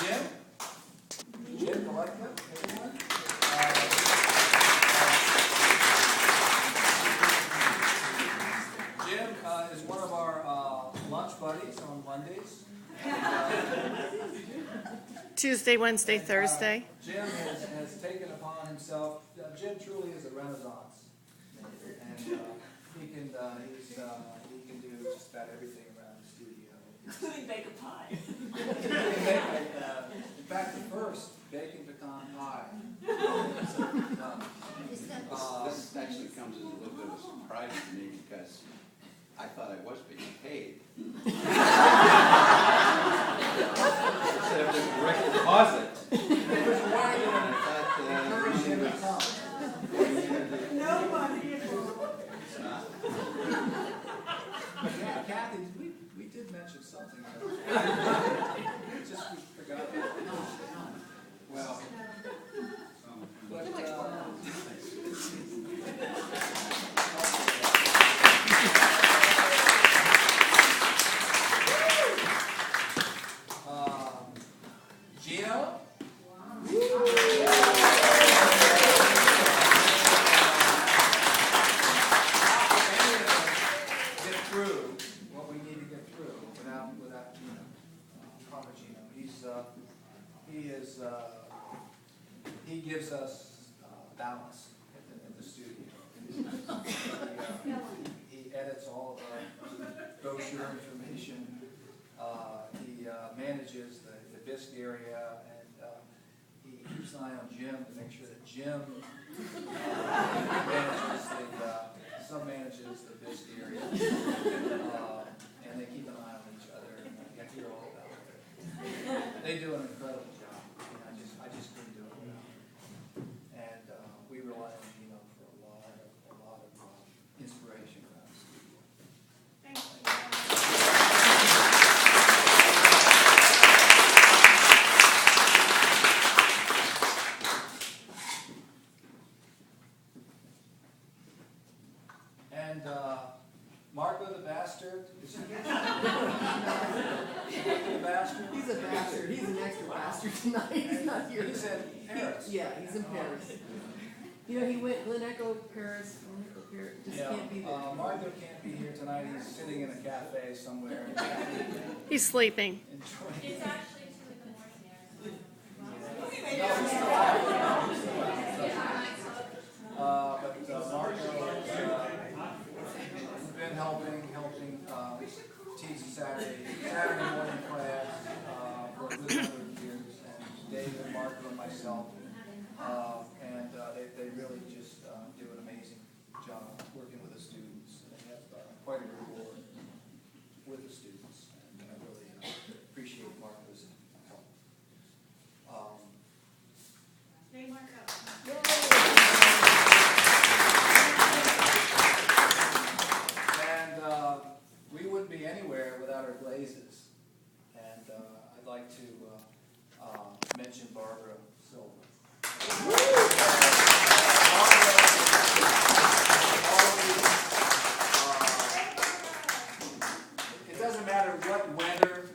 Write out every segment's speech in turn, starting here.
Jim? Jim, Alexa, everyone? Jim is one of our lunch buddies on Mondays. Tuesday, Wednesday, Thursday. Jim has taken upon himself, Jim truly is a renaissance. And he can do just about everything around the studio. Including bake a pie. In fact, the first bacon pecan pie. This actually comes as a little bit of a surprise to me because I thought I was being paid. Instead of just direct deposit. There's a way to encourage him to come. Nobody. Yeah, Kathy, we did mention something. Just we forgot about it. Well, but Gino? Get through what we need to get through without Gino. Proper Gino. He gives us balance in the studio. He edits all of our brochure information. He manages the bisque area, and he keeps an eye on Jim to make sure that Jim manages the bisque area, and they keep an eye on each other. And I hear all about it. They do an incredible job. I just couldn't do it without them. And we rely on Gino for a lot of inspiration around the studio. And Marco the Bastard, is he here? Marco the Bastard? He's a bastard. He's an extra bastard tonight. He's not here. He's in Paris. Yeah, he's in Paris. You know, he went Glen Echo, Paris. Just can't be there. Marco can't be here tonight. He's sitting in a cafe somewhere. He's sleeping. Enjoying It's it. actually 2 in the morning there. No, he's still alive. But Marco has been helping teach Saturday morning class for a good number of years, and David, Marco, and myself, and they really just do an amazing job working with the students. And they have quite a reward with the students, and I really appreciate Marco's help. They mark up. And we wouldn't be anywhere without our glazes. And I'd like to mention Barbara Silva. It doesn't matter what weather.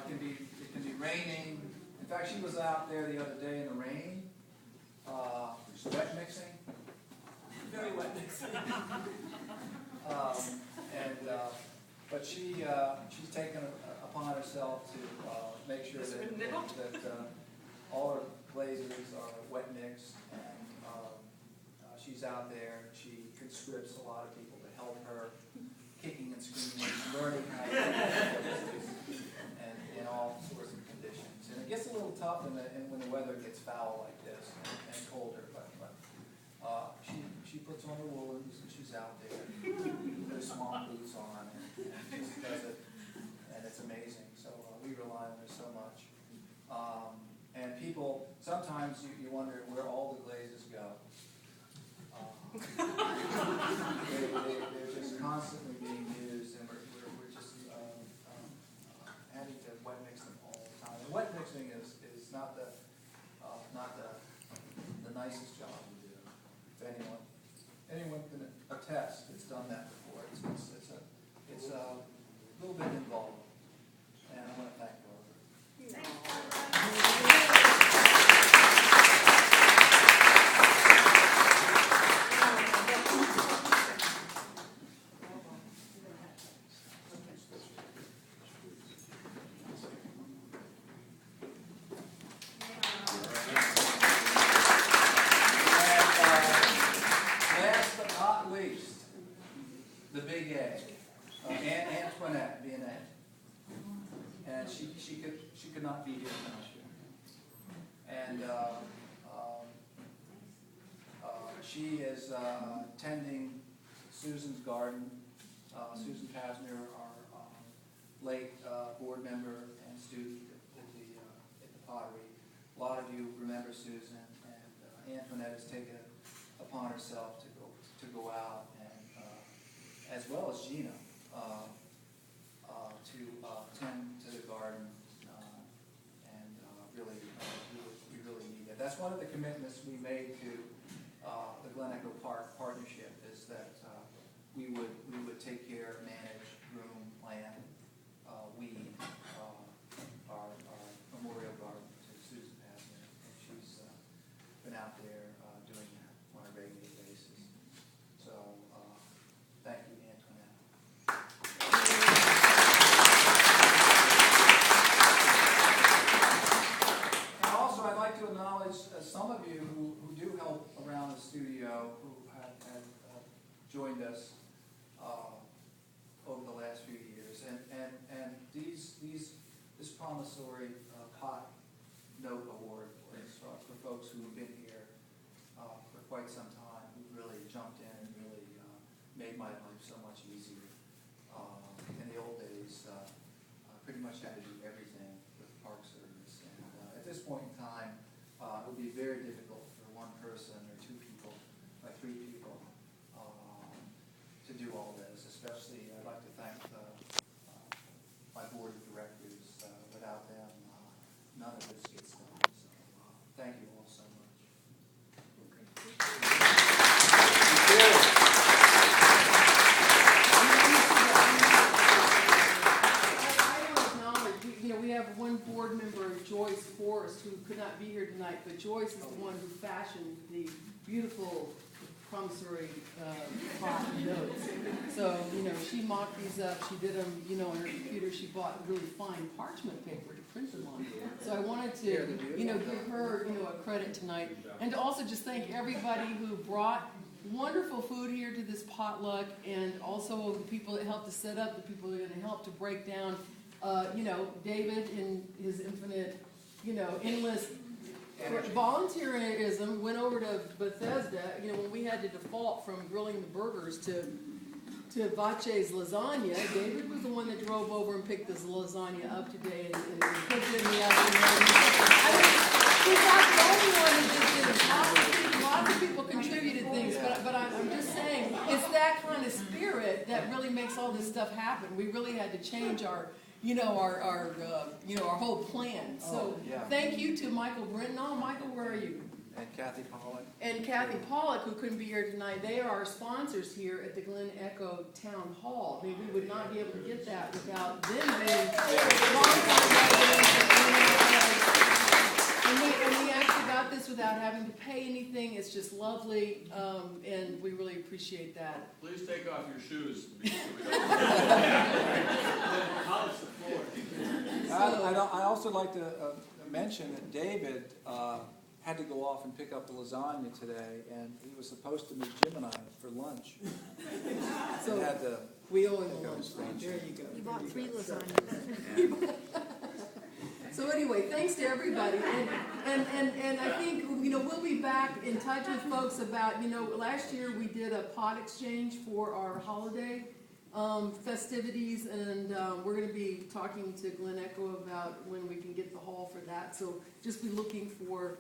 It can be raining. In fact, she was out there the other day in the rain, wet mixing. Very wet mixing. But she's taken upon herself to make sure that all her glazes are wet mixed, and she's out there. She conscripts a lot of people to help her, kicking and screaming, learning how to make glazes and in all sorts of conditions. And it gets a little tough when the weather gets foul like this and colder, but she puts on her woolens and she's out there with her small boots on and just does it, and it's amazing. So we rely on her so much. And people, sometimes you wonder where all the glazes go. They're just constantly being used, and we're just having to wet mix them all the time. And wet mixing is not the nicest job to do. If anyone can attest, it's done that before. It's a little bit involved, and I want to thank Barbara. she could not be here tonight. And she is tending Susan's garden. Susan Pasner, our late board member and student at the Pottery. A lot of you remember Susan, and Antoinette has taken it upon herself to go out and, as well as Gina, to tend to the garden, and we really need that. That's one of the commitments we made to the Glen Echo Park partnership, is that we would take care, manage, groom, plant, weed our memorial garden to Susan Pasner, and she's been out there doing that on a regular basis. So thank you, Antoinette. And also, I'd like to acknowledge some of you who do help around the studio, who have joined us over the last few years, and this promissory pot note award is for folks who have been here for quite some time, who really jumped in and really made my life so much easier. In the old days, I pretty much had to do everything with the Park Service, and at this point in time, it would be very difficult for one person or two people or three people to do all this. Especially, I'd like to thank my board of directors. Without them, none of this gets done. So, thank you all so much. I want to acknowledge, we have one board member, Joyce Forrest, who could not be here tonight, but Joyce is the one who fashioned the beautiful promissory pot notes. So, she mocked these up, she did them, on her computer, she bought really fine parchment paper to print them on. So I wanted to, give her, a credit tonight. And to also just thank everybody who brought wonderful food here to this potluck, and also the people that helped to set up, the people that are gonna help to break down, David in his infinite, endless volunteerism went over to Bethesda, when we had to default from grilling the burgers to Vace's lasagna. David was the one that drove over and picked this lasagna up today and cooked it in the afternoon. He's not the only one that did it. Lots of people contributed things, but I'm just saying, it's that kind of spirit that really makes all this stuff happen. We really had to change our whole plan. So thank you to Michael Britton. Oh, Michael, where are you? And Kathy Pollock. And Kathy Pollock, who couldn't be here tonight. They are our sponsors here at the Glen Echo Town Hall. I mean, we would not be able to get that without them being long-time residents. And we actually got this without having to pay anything. It's just lovely, and we really appreciate that. Please take off your shoes. Polish the floor. I also like to mention that David had to go off and pick up the lasagna today, and he was supposed to meet Jim and I for lunch. So had to we owe him a lunch. There you go. You bought 3 lasagnas. So anyway, thanks to everybody, and I think we'll be back in touch with folks about last year we did a pot exchange for our holiday festivities, and we're going to be talking to Glen Echo about when we can get the hall for that. So just be looking for